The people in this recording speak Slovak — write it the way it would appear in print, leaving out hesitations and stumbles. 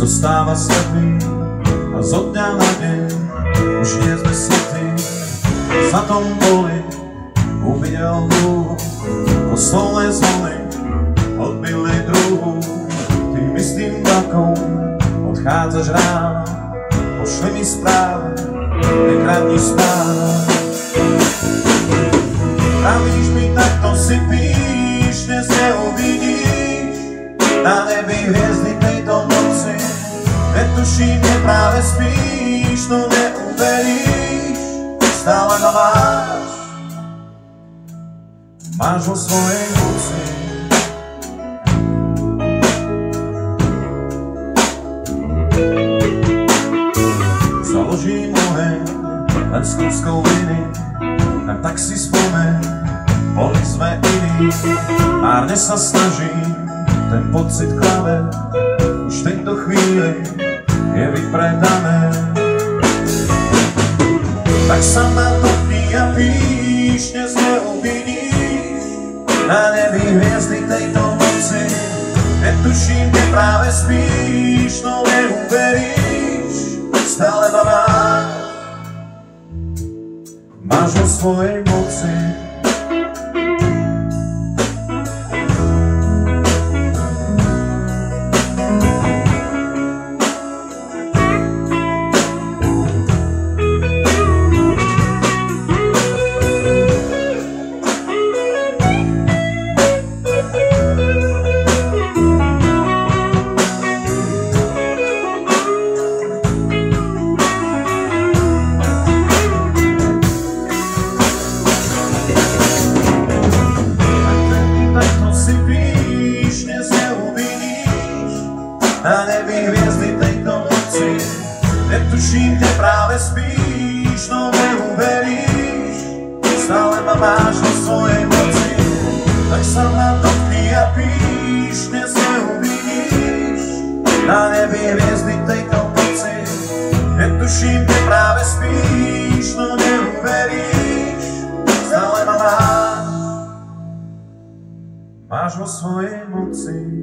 zostáva slepý a zo dňa na deň už nie sme svetí. Za tom boli uvidel dúhu, posledné zvony odbili druhu. Tým istým vlakom odchádzaš ráno, pošli mi správu, nekradni spáva. Pravíš mi, takto si píš, dnes neuvidíš na nebi hviezdy tejto noci. Netuším, kde práve spíš, no neuveríš, stále ma máš vo svojej moci. Založím oheň len s kúskou viny, a tak si spomeň, boli sme iní. Márne sa snažím, ten pocit klave, už v tejto chvíli je vypredané. Tak sa ma dotkni a píš, dnes neuvidíš na nebi hviezdy tejto noci. Netuším, kde práve spíš, no neuveríš, stále ma máš vo svojej moci. Na nebi hviezdy tejto noci, netuším, kde práve spíš, no neuveríš, stále ma máš vo svojej moci. Tak sa ma dotkni a píš, dnes neuvidíš na nebi hviezdy tejto noci. Netuším, kde práve spíš, no neuveríš, stále ma máš vo svojej moci.